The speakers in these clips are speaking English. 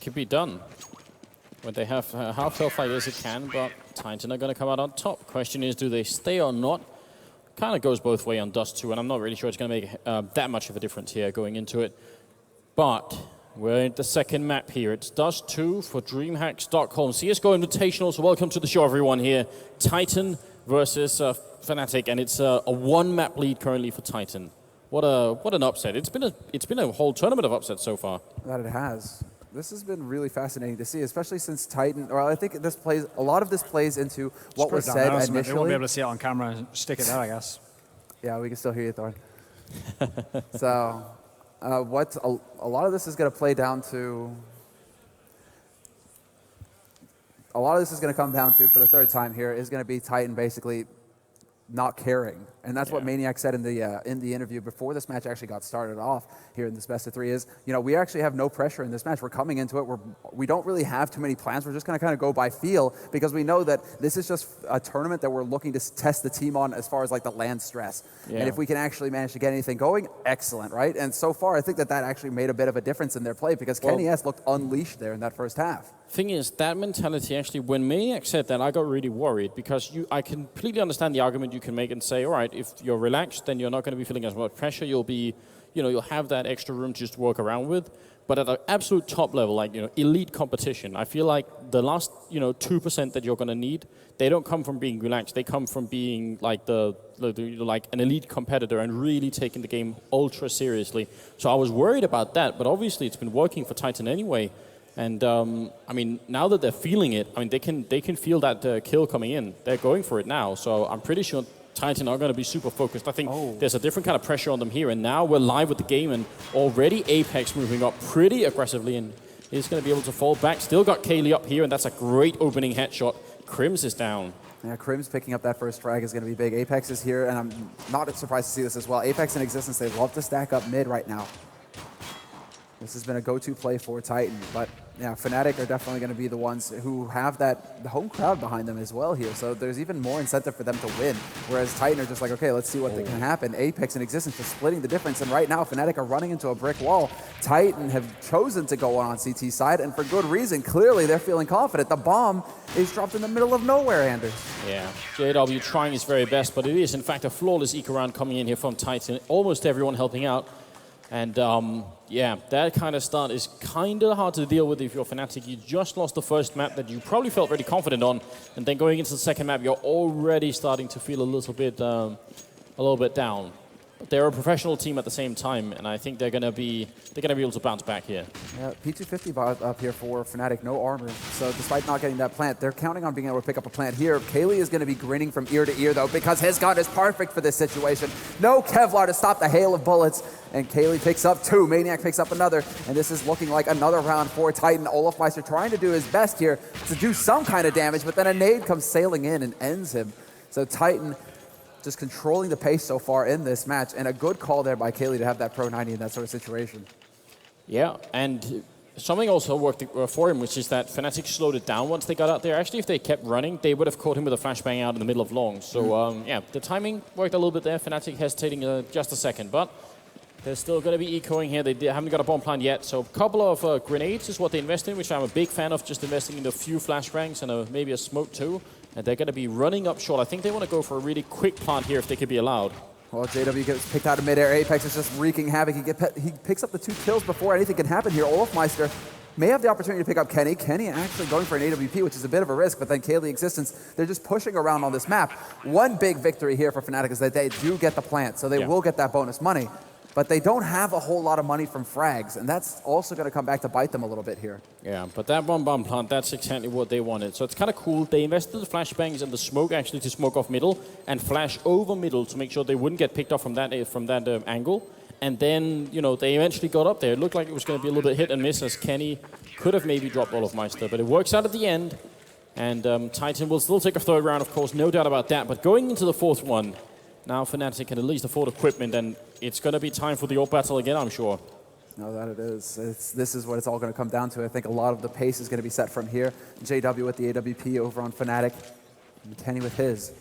Can be done. When they have half health like this, it can, but Titan are going to come out on top. Question is, do they stay or not? Kind of goes both ways on Dust 2, and I'm not really sure it's going to make that much of a difference here going into it. But we're in the second map here. It's Dust 2 for Dreamhack Stockholm. CSGO Invitational, so welcome to the show, everyone here. Titan versus Fnatic, and it's a one-map lead currently for Titan. What an upset. It's been a whole tournament of upsets so far. That it has. This has been really fascinating to see, especially since Titan, or I think this plays, a lot of this plays into what was said initially. They won't be able to see it on camera and stick it there, I guess. Yeah, we can still hear you, Thorn. So, what a lot of this is going to play down to, a lot of this is going to come down to, for the third time here, is going to be Titan basically not caring. And that's what Maniac said in the interview before this match actually got started off here in this best of three is, you know, we actually have no pressure in this match. We're coming into it. We don't really have too many plans. We're just going to kind of go by feel because we know that this is just a tournament that we're looking to test the team on as far as like the land stress. Yeah. And if we can actually manage to get anything going, excellent, right? And so far, I think that actually made a bit of a difference in their play because Kenny S looked unleashed there in that first half. Thing is, that mentality actually, when Maniac said that, I got really worried because I completely understand the argument you can make and say, all right, if you're relaxed, then you're not going to be feeling as much pressure. You'll be, you know, you'll have that extra room to just work around with. But at the absolute top level, like, you know, elite competition, I feel like the last, 2% that you're going to need, they don't come from being relaxed. They come from being like like an elite competitor and really taking the game ultra seriously. So I was worried about that, but obviously it's been working for Titan anyway. And I mean, now that they're feeling it, I mean, they can feel that kill coming in. They're going for it now. So I'm pretty sure Titan are going to be super focused. I think there's a different kind of pressure on them here. And now we're live with the game, and already Apex moving up pretty aggressively, and he's going to be able to fall back. Still got Kaylee up here, and that's a great opening headshot. Crims is down. Yeah, Crims picking up that first frag is going to be big. Apex is here, and I'm not surprised to see this as well. Apex in existence, they love to stack up mid right now. This has been a go-to play for Titan, but yeah, Fnatic are definitely going to be the ones who have the home crowd behind them as well here, so there's even more incentive for them to win, whereas Titan are just like, okay, let's see what can happen. Apex in existence just splitting the difference, and right now Fnatic are running into a brick wall. Titan have chosen to go on CT side, and for good reason. Clearly, they're feeling confident. The bomb is dropped in the middle of nowhere, Anders. Yeah, JW trying his very best, but it is, in fact, a flawless eco round coming in here from Titan. Almost everyone helping out. And yeah, that kind of start is kind of hard to deal with if you're Fnatic. You just lost the first map that you probably felt really confident on, and then going into the second map, you're already starting to feel a little bit down. But they're a professional team at the same time, and I think they're gonna be able to bounce back here. Yeah, P250 up here for Fnatic, no armor. So despite not getting that plant, they're counting on being able to pick up a plant here. Kaylee is going to be grinning from ear to ear though, because his gun is perfect for this situation. No Kevlar to stop the hail of bullets, and Kaylee picks up two. Maniac picks up another, and this is looking like another round for Titan. Olofmeister trying to do his best here to do some kind of damage, but then a nade comes sailing in and ends him. So Titan just controlling the pace so far in this match, and a good call there by Kaylee to have that Pro 90 in that sort of situation. Yeah, and something also worked for him, which is that Fnatic slowed it down once they got out there. Actually, if they kept running, they would have caught him with a flashbang out in the middle of long. So yeah, the timing worked a little bit there. Fnatic hesitating just a second, but they're still going to be ecoing here. They haven't got a bomb plant yet, so a couple of grenades is what they invest in, which I'm a big fan of, just investing in a few flashbangs and maybe a smoke too. And they're going to be running up short. I think they want to go for a really quick plant here if they could be allowed. Well, JW gets picked out of midair. Apex is just wreaking havoc. He picks up the 2 kills before anything can happen here. Olofmeister may have the opportunity to pick up Kenny. Kenny actually going for an AWP, which is a bit of a risk, but then Kaylee existence, they're just pushing around on this map. One big victory here for Fnatic is that they do get the plant, so they will get that bonus money. But they don't have a whole lot of money from frags, and that's also going to come back to bite them a little bit here. Yeah, but that one bomb plant, that's exactly what they wanted. So it's kind of cool. They invested the flashbangs and the smoke actually to smoke off middle and flash over middle to make sure they wouldn't get picked off from that angle. And then, they eventually got up there. It looked like it was going to be a little bit hit and miss, as Kenny could have maybe dropped Olofmeister, but it works out at the end. And Titan will still take a third round, of course, no doubt about that. But going into the fourth one, now Fnatic can at least afford equipment, and it's going to be time for the AWP battle again, I'm sure. No, that it is. This is what it's all going to come down to. I think a lot of the pace is going to be set from here. JW with the AWP over on Fnatic, and Kenny with his.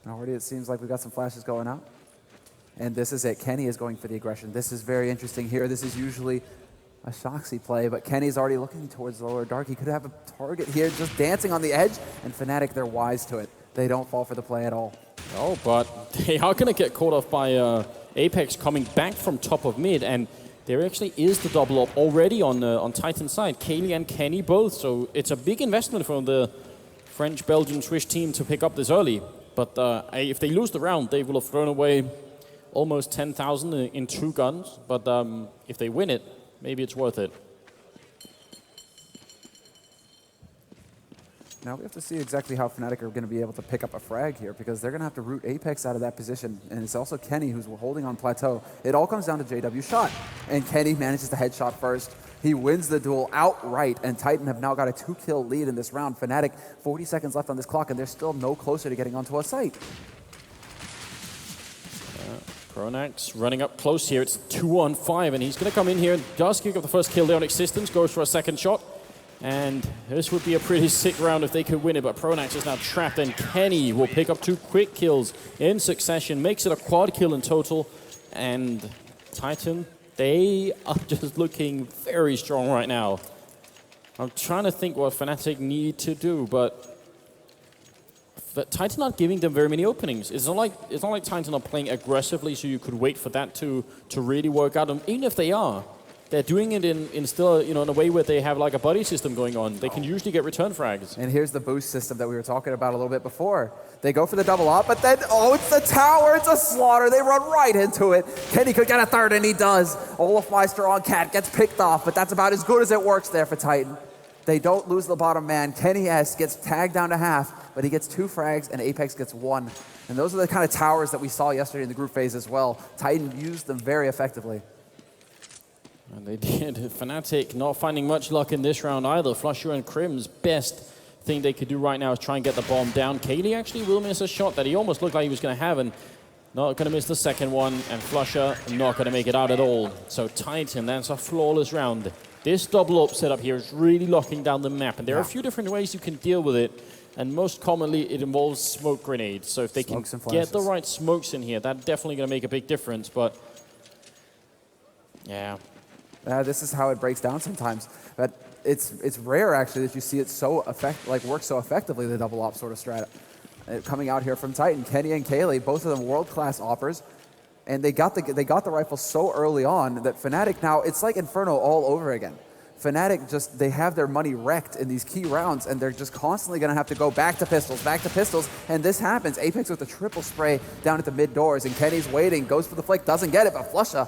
And already it seems like we've got some flashes going out. And this is it. Kenny is going for the aggression. This is very interesting here. This is usually a Shoxy play, but Kenny's already looking towards the lower dark. He could have a target here just dancing on the edge, and Fnatic, they're wise to it. They don't fall for the play at all. Oh, but they are going to get caught off by Apex coming back from top of mid, and there actually is the double up already on Titan's side. Kaylee and Kenny both, so it's a big investment from the French, Belgian, Swiss team to pick up this early. But if they lose the round, they will have thrown away almost 10,000 in 2 guns. But if they win it, maybe it's worth it. Now we have to see exactly how Fnatic are going to be able to pick up a frag here, because they're going to have to root Apex out of that position. And it's also Kenny who's holding on plateau. It all comes down to JW's shot. And Kenny manages the headshot first. He wins the duel outright, and Titan have now got a 2-kill lead in this round. Fnatic, 40 seconds left on this clock, and they're still no closer to getting onto a site. Pronax running up close here. It's 2-on-5, and he's going to come in here and does kick up the first kill there on Existence, goes for a second shot. And this would be a pretty sick round if they could win it, but Pronax is now trapped, and Kenny will pick up 2 quick kills in succession, makes it a quad kill in total. And Titan, they are just looking very strong right now. I'm trying to think what Fnatic need to do, but Titan not giving them very many openings. It's not like Titan are playing aggressively, so you could wait for that to really work out. And even if they are, they're doing it in still, in a way where they have like a buddy system going on. They can usually get return frags. And here's the boost system that we were talking about a little bit before. They go for the double up, but then, it's the tower. It's a slaughter. They run right into it. Kenny could get a third, and he does. Olafmeister on Cat gets picked off, but that's about as good as it works there for Titan. They don't lose the bottom man. Kenny S gets tagged down to half, but he gets 2 frags, and Apex gets 1. And those are the kind of towers that we saw yesterday in the group phase as well. Titan used them very effectively. And they did. Fnatic not finding much luck in this round either. Flusher and Crim's best thing they could do right now is try and get the bomb down. Kaylee actually will miss a shot that he almost looked like he was going to have, and not going to miss the second one. And Flusher not going to make it out at all. So Titan, that's a flawless round. This double up setup here is really locking down the map, and there are a few different ways you can deal with it. And most commonly, it involves smoke grenades. So if they can get the right smokes in here, that's definitely going to make a big difference. But yeah. This is how it breaks down sometimes. But it's rare, actually, that you see it work so effectively, the double op sort of strat. Coming out here from Titan, Kenny and Kaylee, both of them world-class offers. And they got the rifle so early on that Fnatic now, it's like Inferno all over again. Fnatic they have their money wrecked in these key rounds, and they're just constantly going to have to go back to pistols, and this happens. Apex with the triple spray down at the mid doors, and Kenny's waiting, goes for the flick, doesn't get it, but Flusha,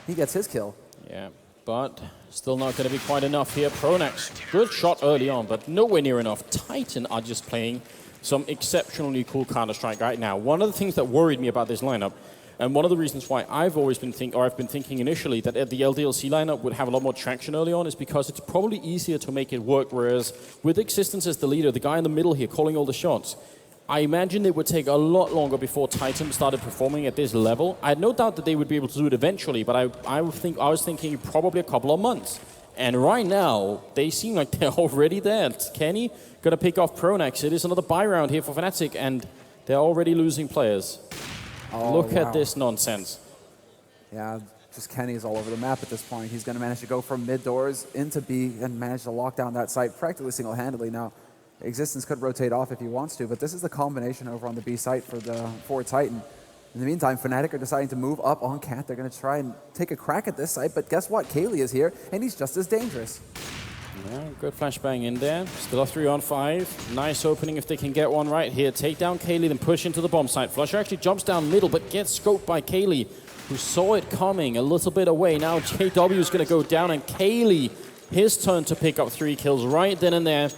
he gets his kill. Yeah, but still not going to be quite enough here. Pronax, good shot early on, but nowhere near enough. Titan are just playing some exceptionally cool Counter-Strike right now. One of the things that worried me about this lineup, and one of the reasons why I've been thinking initially that the LDLC lineup would have a lot more traction early on is because it's probably easier to make it work, whereas with Existence as the leader, the guy in the middle here calling all the shots, I imagine it would take a lot longer before Titan started performing at this level. I had no doubt that they would be able to do it eventually, but I was thinking probably a couple of months. And right now, they seem like they're already there. Kenny going to pick off Pronax. It is another buy round here for Fnatic, and they're already losing players. Look at this nonsense. Yeah, just Kenny's all over the map at this point. He's going to manage to go from mid doors into B and manage to lock down that site practically single-handedly. Now, Existence could rotate off if he wants to, but this is the combination over on the B site for Titan. In the meantime, Fnatic are deciding to move up on Cat. They're going to try and take a crack at this site, but guess what? Kaylee is here, and he's just as dangerous. Yeah, good flashbang in there. Still a 3-on-5. Nice opening if they can get one right here. Take down Kaylee, then push into the bomb site. Flusher actually jumps down middle, but gets scoped by Kaylee, who saw it coming a little bit away. Now JW is going to go down, and Kaylee, his turn to pick up 3 kills right then and there.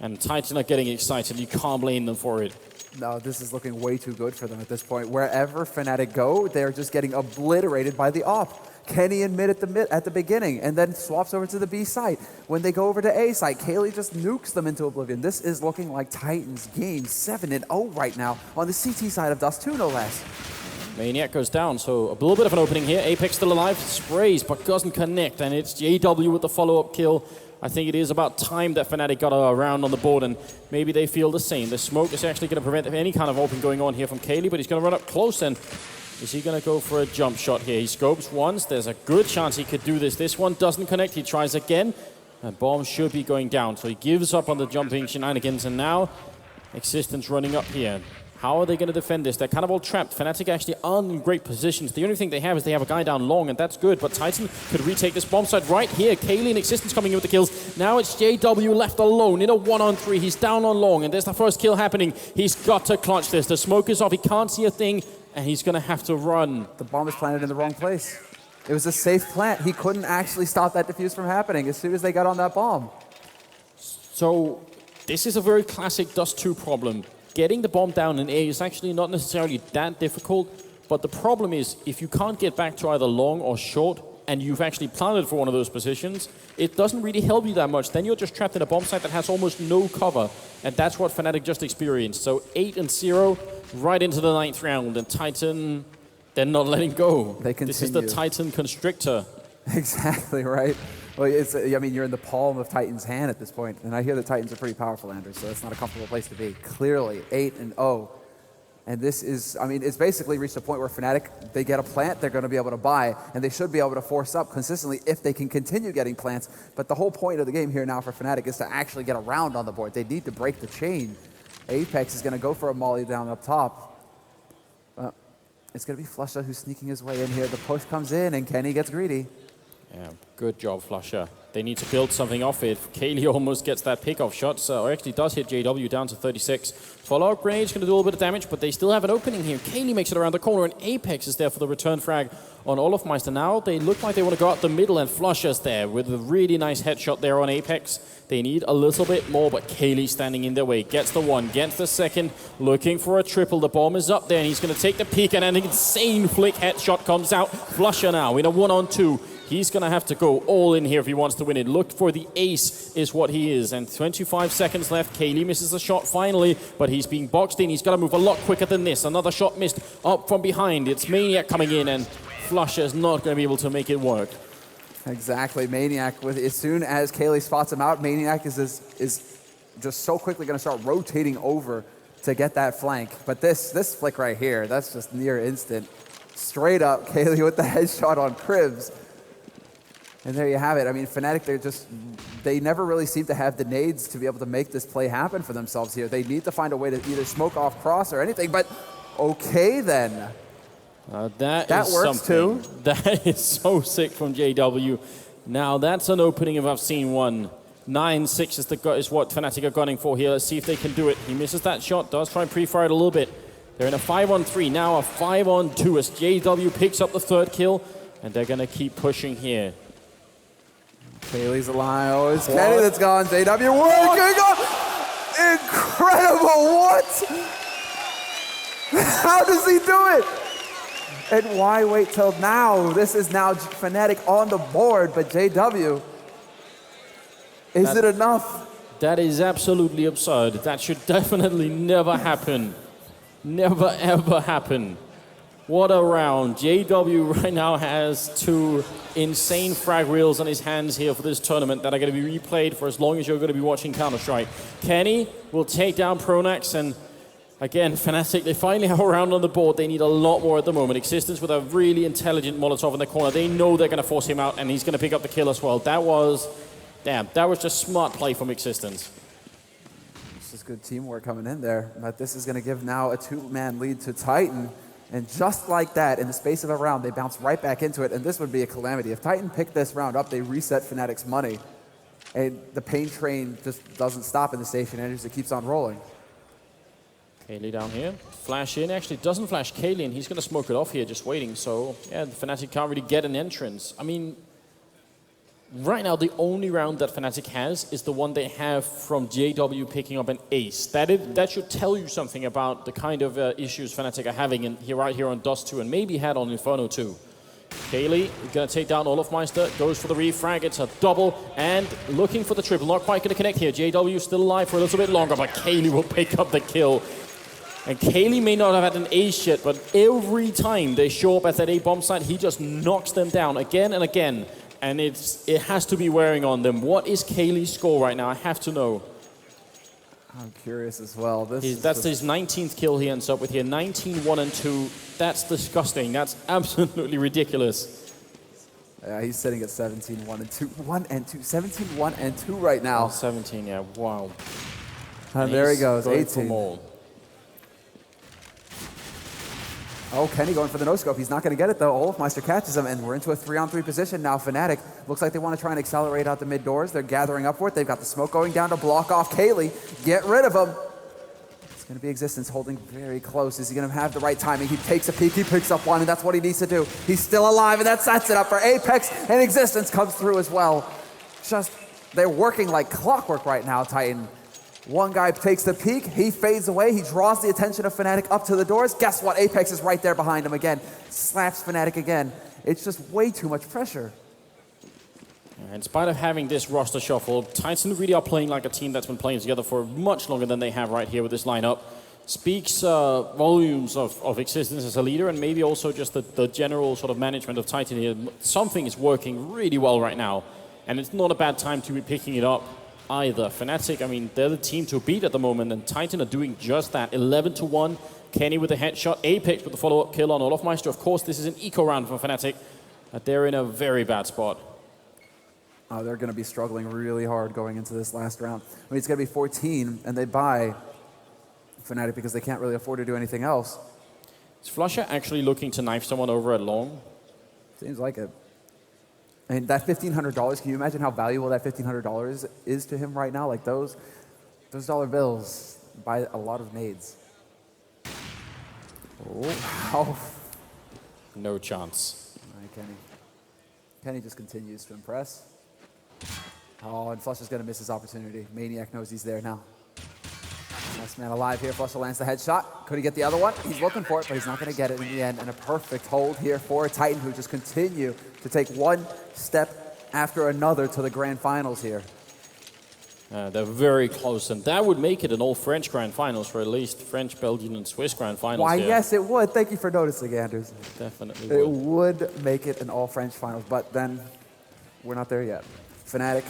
And Titan are getting excited. You can't blame them for it. No, this is looking way too good for them at this point. Wherever Fnatic go, they're just getting obliterated by the op. Kenny in mid at the beginning, and then swaps over to the B site. When they go over to A site, Kaylee just nukes them into oblivion. This is looking like Titan's game 7-0 right now on the CT side of Dust 2, no less. Maniac goes down, so a little bit of an opening here. Apex still alive, sprays, but doesn't connect, and it's JW with the follow-up kill. I think it is about time that Fnatic got a round on the board, and maybe they feel the same. The smoke is actually going to prevent any kind of open going on here from Kaylee, but he's going to run up close, and Is he going to go for a jump shot here? He scopes once. There's a good chance he could do this. This one doesn't connect. He tries again. And bomb should be going down. So he gives up on the jumping shenanigans. And now, Existence running up here. How are they going to defend this? They're kind of all trapped. Fnatic actually aren't in great positions. The only thing they have is they have a guy down long, and that's good. But Titan could retake this bomb site right here. Kaylee and Existence coming in with the kills. Now it's JW left alone in a 1-on-3. He's down on long, and there's the first kill happening. He's got to clutch this. The smoke is off. He can't see a thing, and he's going to have to run. The bomb is planted in the wrong place. It was a safe plant. He couldn't actually stop that defuse from happening as soon as they got on that bomb. So this is a very classic Dust 2 problem. Getting the bomb down in A is actually not necessarily that difficult, but the problem is if you can't get back to either long or short, and you've actually planted for one of those positions, it doesn't really help you that much. Then you're just trapped in a bomb site that has almost no cover, and that's what Fnatic just experienced. So 8-0 right into the 9th round, and Titan, they're not letting go. They continue. This is the Titan Constrictor. Exactly right. Well, I mean, you're in the palm of Titan's hand at this point, and I hear the Titans are pretty powerful, Andrew, so it's not a comfortable place to be. Clearly, 8-0. And this is, I mean, it's basically reached a point where Fnatic, they get a plant they're going to be able to buy, and they should be able to force up consistently if they can continue getting plants. But the whole point of the game here now for Fnatic is to actually get a round on the board. They need to break the chain. Apex is going to go for a molly down up top. It's going to be Flusha who's sneaking his way in here. The push comes in, and Kenny gets greedy. Yeah, good job, Flusha. They need to build something off it. Kaylee almost gets that pickoff shot, so actually does hit JW down to 36. Follow-up grade's going to do a little bit of damage, but they still have an opening here. Kaylee makes it around the corner, and Apex is there for the return frag on Olofmeister. Now they look like they want to go out the middle, and Flusha's there with a really nice headshot there on Apex. They need a little bit more, but Kaylee standing in their way. Gets the one, gets the second, looking for a triple. The bomb is up there, and he's going to take the peek, and an insane flick headshot comes out. Flusha now in a 1-on-2. He's going to have to go all in here if he wants to win it. Look for the ace is what he is. And 25 seconds left. Kaylee misses the shot finally, but he's being boxed in. He's got to move a lot quicker than this. Another shot missed up from behind. It's Maniac coming in, and Flusha is not going to be able to make it work. Exactly. Maniac, as soon as Kaylee spots him out, Maniac is just so quickly going to start rotating over to get that flank. But this flick right here, that's just near instant. Straight up, Kaylee with the headshot on Cribs. And there you have it. I mean, Fnatic, they never really seem to have the nades to be able to make this play happen for themselves here. They need to find a way to either smoke off cross or anything, but okay then. That works something. too. That is so sick from JW. Now that's an opening if I've seen one. 9-6 is what Fnatic are gunning for here. Let's see if they can do it. He misses that shot, does try and pre-fire it a little bit. They're in a 5-on-3, now a 5-on-2 as JW picks up the third kill, and they're going to keep pushing here. Kaylee's alive. Oh, it's Kenny that's gone. JW working on. Incredible. What? How does he do it? And why wait till now? This is now Fnatic on the board, but JW, is it enough? That is absolutely absurd. That should definitely never happen. Never, ever happen. What a round. JW right now has 2 insane frag reels on his hands here for this tournament that are going to be replayed for as long as you're going to be watching Counter-Strike. Kenny will take down Pronax, and again, Fnatic, they finally have a round on the board. They need a lot more at the moment. Existence with a really intelligent Molotov in the corner. They know they're going to force him out, and he's going to pick up the kill as well. That was just smart play from Existence. This is good teamwork coming in there, but this is going to give now a 2-man lead to Titan. And just like that, in the space of a round, they bounce right back into it, and this would be a calamity. If Titan picked this round up, they reset Fnatic's money, and the pain train just doesn't stop in the station, and it keeps on rolling. Kaylee down here. Flash in. Actually doesn't flash Kaylee, and he's going to smoke it off here, just waiting. So, yeah, the Fnatic can't really get an entrance. I mean, right now, the only round that Fnatic has is the one they have from JW picking up an ace. That should tell you something about the kind of issues Fnatic are having right here on Dust 2, and maybe had on Inferno 2. Kaylee going to take down Olofmeister, goes for the refrag, it's a double, and looking for the triple. Not quite going to connect here. JW still alive for a little bit longer, but Kaylee will pick up the kill. And Kaylee may not have had an ace yet, but every time they show up at that A bomb site, he just knocks them down again and again. And it has to be wearing on them. What is Kaylee's score right now? I have to know. I'm curious as well. That's his 19th kill he ends up with here. 19, 1 and 2. That's disgusting. That's absolutely ridiculous. Yeah, he's sitting at 17, 1 and 2. 1 and 2. 17, 1 and 2 right now. 17, yeah. Wow. And there he goes, going 18. for more. Oh, Kenny going for the no-scope. He's not going to get it, though. Olofmeister catches him, and we're into a 3-on-3 position now. Fnatic looks like they want to try and accelerate out the mid doors. They're gathering up for it. They've got the smoke going down to block off Kaylee. Get rid of him. It's going to be Existence holding very close. Is he going to have the right timing? He takes a peek. He picks up one, and that's what he needs to do. He's still alive, and that sets it up for Apex, and Existence comes through as well. Just, they're working like clockwork right now, Titan. One guy takes the peek, he fades away, he draws the attention of Fnatic up to the doors. Guess what? Apex is right there behind him again. Slaps Fnatic again. It's just way too much pressure. In spite of having this roster shuffle, Titan really are playing like a team that's been playing together for much longer than they have right here with this lineup. Speaks volumes of Existence as a leader, and maybe also just the general sort of management of Titan here. Something is working really well right now, and it's not a bad time to be picking it up either. Fnatic, I mean, they're the team to beat at the moment, and Titan are doing just that. 11-1. Kenny with the headshot. Apex with the follow-up kill on Olofmeister. Of course, this is an eco round for Fnatic, but they're in a very bad spot. Oh, they're going to be struggling really hard going into this last round. I mean, it's going to be 14, and they buy Fnatic because they can't really afford to do anything else. Is Flusher actually looking to knife someone over at long? Seems like it. I mean, that $1,500, can you imagine how valuable that $1,500 is to him right now? Like those dollar bills buy a lot of nades. Oh. No chance. All right, Kenny. Kenny just continues to impress. Oh, and Flusher's going to miss his opportunity. Maniac knows he's there now. Last man alive here. Flusher lands the headshot. Could he get the other one? He's looking for it, but he's not going to get it in the end. And a perfect hold here for Titan, who just continue to take one step after another to the grand finals here. They're very close, and that would make it an all-French grand finals for at least French, Belgian, and Swiss grand finals. Why, here. yes, it would. Thank you for noticing, Anders. Definitely It would make it an all-French finals, but then we're not there yet. Fnatic.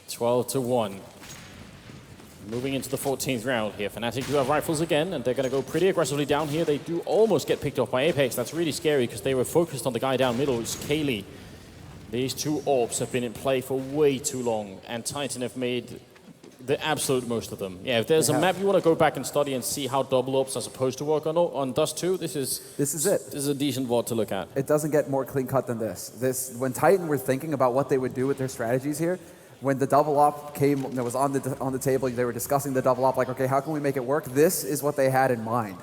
12-1. Moving into the 14th round here. Fnatic do have rifles again, and they're going to go pretty aggressively down here. They do almost get picked off by Apex. That's really scary because they were focused on the guy down middle, who's Kaylee. These two orbs have been in play for way too long, and Titan have made the absolute most of them. Yeah, if there's a map you want to go back and study and see how double orbs are supposed to work on Dust 2, this is it. This is a decent VOD to look at. It doesn't get more clean cut than this. When Titan were thinking about what they would do with their strategies here, when the double op came, that was on the table, they were discussing the double op, like, okay, how can we make it work? This is what they had in mind.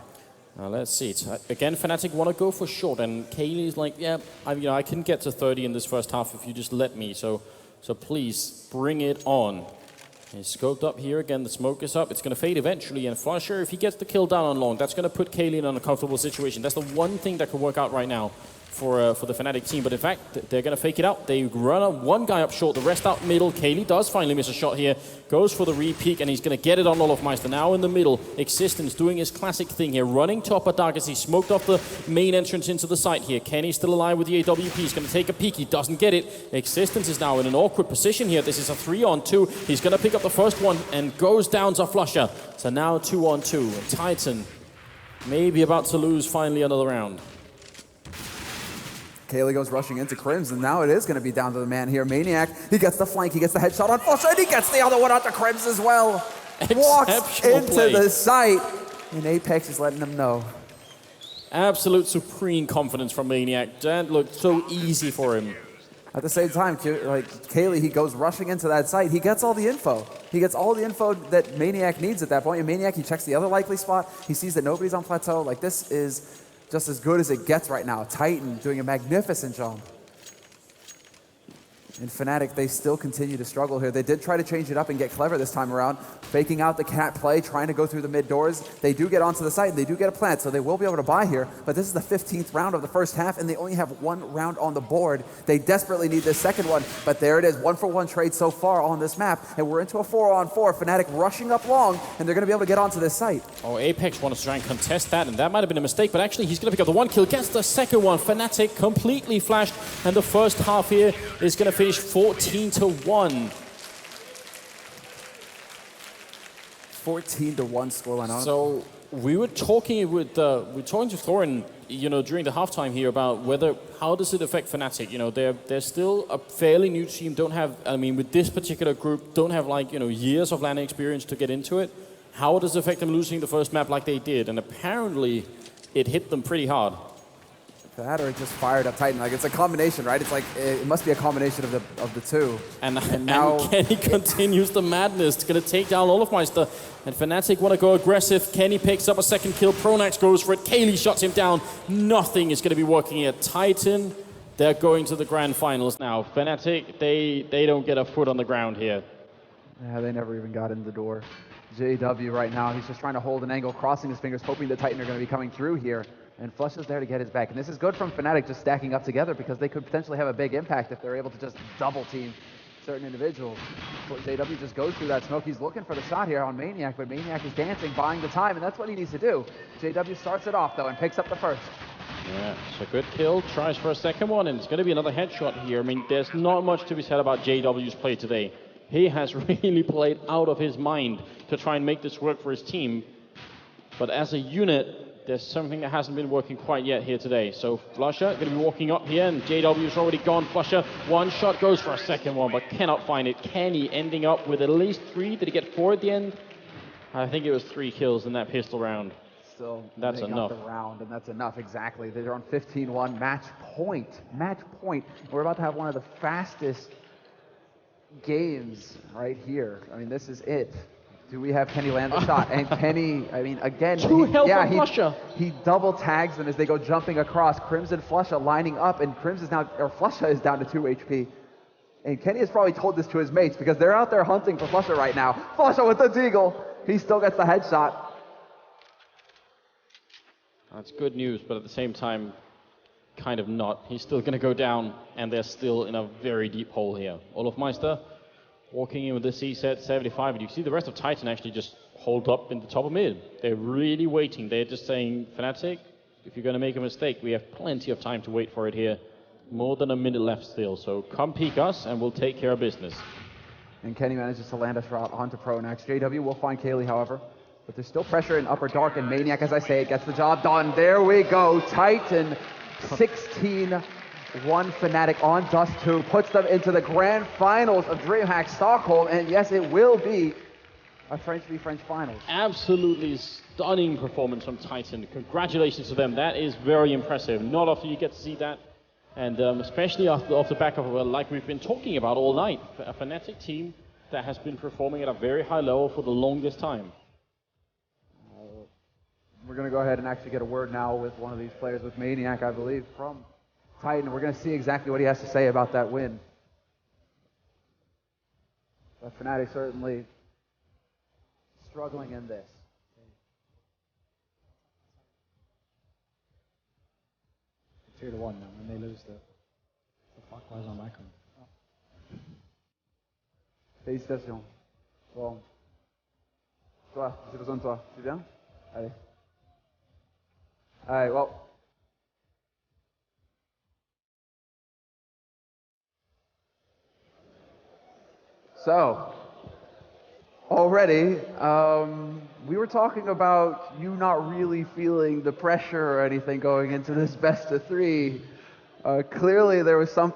Let's see. Again, Fnatic want to go for short, and Kaylee's like, yeah, I can get to 30 in this first half if you just let me. So please bring it on. He's scoped up here again. The smoke is up. It's going to fade eventually, and Flusher, if he gets the kill down on long, that's going to put Kaylee in an uncomfortable situation. That's the one thing that could work out right now for the Fnatic team, but in fact, they're going to fake it out. They run one guy up short, the rest out middle. Kaylee does finally miss a shot here, goes for the re-peek, and he's going to get it on Olofmeister. Now in the middle, Existence doing his classic thing here, running top of dark as he smoked off the main entrance into the site here. Kenny's still alive with the AWP. He's going to take a peek. He doesn't get it. Existence is now in an awkward position here. This is a 3-on-2. He's going to pick up the first one and goes down to Flusher. So now 2-on-2. Titan maybe about to lose finally another round. Kaylee goes rushing into Crims, and now it is going to be down to the man here. Maniac, he gets the flank, he gets the headshot on Flusher, and he gets the other one out to Crims as well. Walks into the site, and Apex is letting them know. Absolute supreme confidence from Maniac. That looked so easy for him. At the same time, like Kaylee, he goes rushing into that site. He gets all the info. He gets all the info that Maniac needs at that point. And Maniac, he checks the other likely spot. He sees that nobody's on plateau. Like, this is just as good as it gets right now. Titan doing a magnificent job. And Fnatic, they still continue to struggle here. They did try to change it up and get clever this time around, faking out the cat play, trying to go through the mid doors. They do get onto the site, and they do get a plant, so they will be able to buy here. But this is the 15th round of the first half, and they only have one round on the board. They desperately need this second one, but there it is. 1-for-1 trade so far on this map, and we're into a 4-on-4. Fnatic rushing up long, and they're going to be able to get onto this site. Oh, Apex wanted to try and contest that, and that might have been a mistake, but actually he's going to pick up the one kill, gets the second one. Fnatic completely flashed, and the first half here is going to finish 14-1. 14-1 scoreline on it. So we were talking with to Thorin, during the halftime here about how does it affect Fnatic? They're still a fairly new team. Don't have, with this particular group, don't have years of LAN experience to get into it. How does it affect them losing the first map like they did? And apparently, it hit them pretty hard. That or it just fired up Titan. Like it's a combination, right? It's like it must be a combination of the two. And now Kenny continues the madness. It's going to take down Olofmeister. And Fnatic want to go aggressive. Kenny picks up a second kill. Pronax goes for it. Kaylee shuts him down. Nothing is going to be working here. Titan, they're going to the grand finals now. Fnatic, they don't get a foot on the ground here. Yeah, they never even got in the door. JW right now, he's just trying to hold an angle, crossing his fingers, hoping the Titan are going to be coming through here. And Flush is there to get his back. And this is good from Fnatic just stacking up together because they could potentially have a big impact if they're able to just double team certain individuals. So JW just goes through that smoke. He's looking for the shot here on Maniac, but Maniac is dancing, buying the time, and that's what he needs to do. JW starts it off, though, and picks up the first. Yeah, it's a good kill. Tries for a second one, and it's going to be another headshot here. There's not much to be said about JW's play today. He has really played out of his mind to try and make this work for his team. But as a unit, there's something that hasn't been working quite yet here today. So Flusher going to be walking up here, and JW's already gone. Flusher, one shot, goes for a second one, but cannot find it. Kenny ending up with at least 3. Did he get 4 at the end? I think it was 3 kills in that pistol round. Still, that's enough. Got the round, and that's enough, exactly. They're on 15-1, match point. Match point. We're about to have one of the fastest games right here. This is it. Do we have Kenny land the shot? And Kenny, again, he double tags them as they go jumping across. Crimson Flusha lining up, and Flusha is down to 2 HP. And Kenny has probably told this to his mates because they're out there hunting for Flusha right now. Flusha with the deagle. He still gets the headshot. That's good news, but at the same time, kind of not. He's still going to go down, and they're still in a very deep hole here. Olofmeister walking in with the C set 75, and you see the rest of Titan actually just hold up in the top of mid. They're really waiting. They're just saying, Fnatic, if you're going to make a mistake, we have plenty of time to wait for it here. More than a minute left still, so come peek us, and we'll take care of business. And Kenny manages to land a shot onto Pronax. JW will find Kaylee, however. But there's still pressure in upper dark, and Maniac, as I say, gets the job done. There we go. Titan 16-1 Fnatic on Dust 2 puts them into the grand finals of Dreamhack Stockholm. And yes, it will be a French v French finals. Absolutely stunning performance from Titan. Congratulations to them. That is very impressive. Not often you get to see that. And especially off the back of, like we've been talking about all night, a Fnatic team that has been performing at a very high level for the longest time. We're going to go ahead and actually get a word now with one of these players, with Maniac, I believe, from Titan. We're going to see exactly what he has to say about that win. But Fnatic certainly struggling in this. It's 3-1 now, and they lose the fuck was on my con. Félicitations. Bon. Toi, j'ai besoin de toi. Tu viens? Allez. All right, well. So, already, we were talking about you not really feeling the pressure or anything going into this best of 3. Clearly, there was some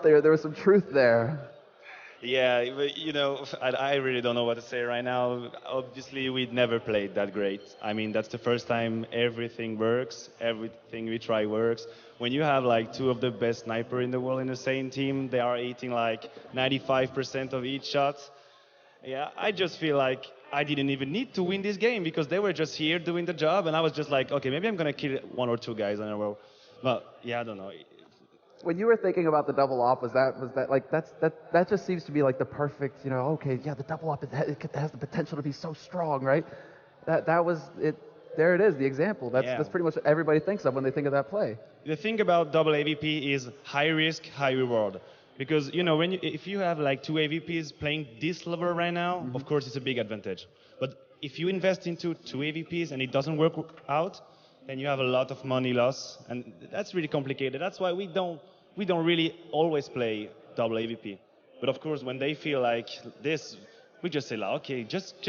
truth there. Yeah, but, I really don't know what to say right now. Obviously, we'd never played that great. That's the first time everything works, everything we try works. When you have like 2 of the best sniper in the world in the same team, they are eating like 95% of each shot. Yeah, I just feel like I didn't even need to win this game because they were just here doing the job, and I was just like, okay, maybe I'm gonna kill 1 or 2 guys in a row. But yeah, I don't know. When you were thinking about the double op, was that like that just seems to be like the perfect, okay, yeah, the double op, it has the potential to be so strong, right? That was it. There it is, the example. That's pretty much what everybody thinks of when they think of that play. The thing about double AVP is high risk, high reward. Because if you have like 2 AVPs playing this level right now, of course it's a big advantage. But if you invest into 2 AVPs and it doesn't work out, then you have a lot of money loss, and that's really complicated. That's why we don't really always play double AVP. But of course, when they feel like this, we just say, like, okay, just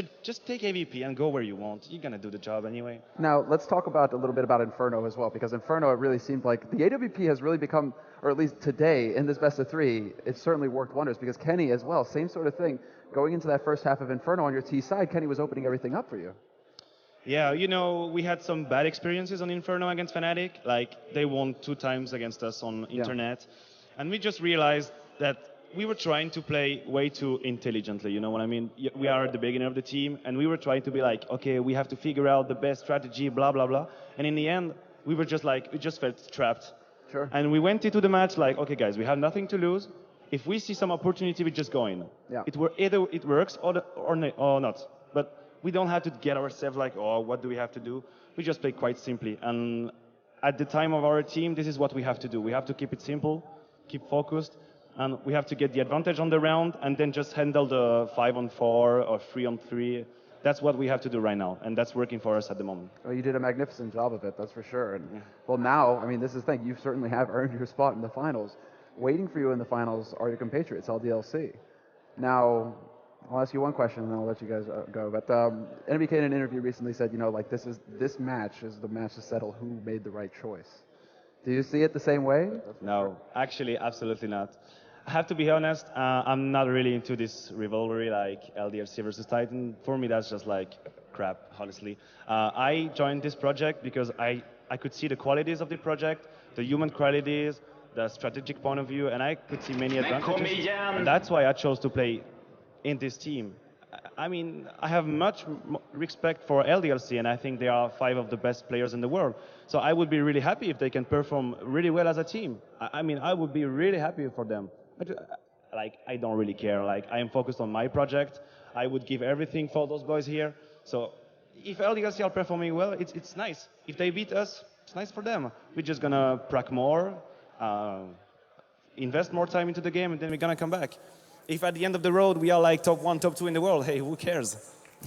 take AVP and go where you want. You're gonna do the job anyway. Now, let's talk about a little bit about Inferno as well, because Inferno, it really seemed like the AWP has really become, or at least today in this best of 3, it's certainly worked wonders, because Kenny as well, same sort of thing. Going into that first half of Inferno on your T side, Kenny was opening everything up for you. Yeah, you know, we had some bad experiences on Inferno against Fnatic. Like, they won 2 times against us on internet. And we just realized that we were trying to play way too intelligently, you know what I mean? We are at the beginning of the team, and we were trying to be like, okay, we have to figure out the best strategy, blah, blah, blah. And in the end, we were just like, we just felt trapped. Sure. And we went into the match like, okay, guys, we have nothing to lose. If we see some opportunity, we just go in. Yeah. Either it works or not. But we don't have to get ourselves like, oh, what do we have to do? We just play quite simply. And at the time of our team, this is what we have to do. We have to keep it simple, keep focused, and we have to get the advantage on the round and then just handle the 5-on-4 or 3-on-3. That's what we have to do right now, and that's working for us at the moment. Well, you did a magnificent job of it, that's for sure. And well, now, I mean, this is the thing. You certainly have earned your spot in the finals. Waiting for you in the finals are your compatriots, LDLC. Now, I'll ask you one question, and then I'll let you guys go. But NBK in an interview recently said, you know, like this match is the match to settle who made the right choice. Do you see it the same way? No, actually, absolutely not. I have to be honest, I'm not really into this rivalry like LDLC versus Titan. For me, that's just like crap, honestly. I joined this project because I could see the qualities of the project, the human qualities, the strategic point of view, and I could see many advantages. And that's why I chose to play in this team. I mean, I have much respect for LDLC, and I think they are 5 of the best players in the world. So I would be really happy if they can perform really well as a team. I mean, I would be really happy for them. I don't really care. Like, I am focused on my project. I would give everything for those boys here. So if LDLC are performing well, it's nice. If they beat us, it's nice for them. We're just gonna prac more, invest more time into the game, and then we're gonna come back. If at the end of the road we are like top 1, top 2 in the world, hey, who cares?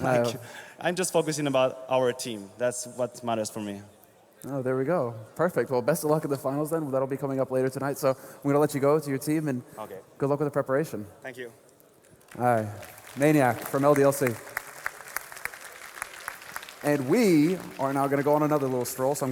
Like, I'm just focusing about our team. That's what matters for me. Oh, there we go. Perfect. Well, best of luck in the finals then. That'll be coming up later tonight. So I'm going to let you go to your team, and good luck with the preparation. Thank you. All right. Maniac from LDLC. And we are now going to go on another little stroll. So I'm going to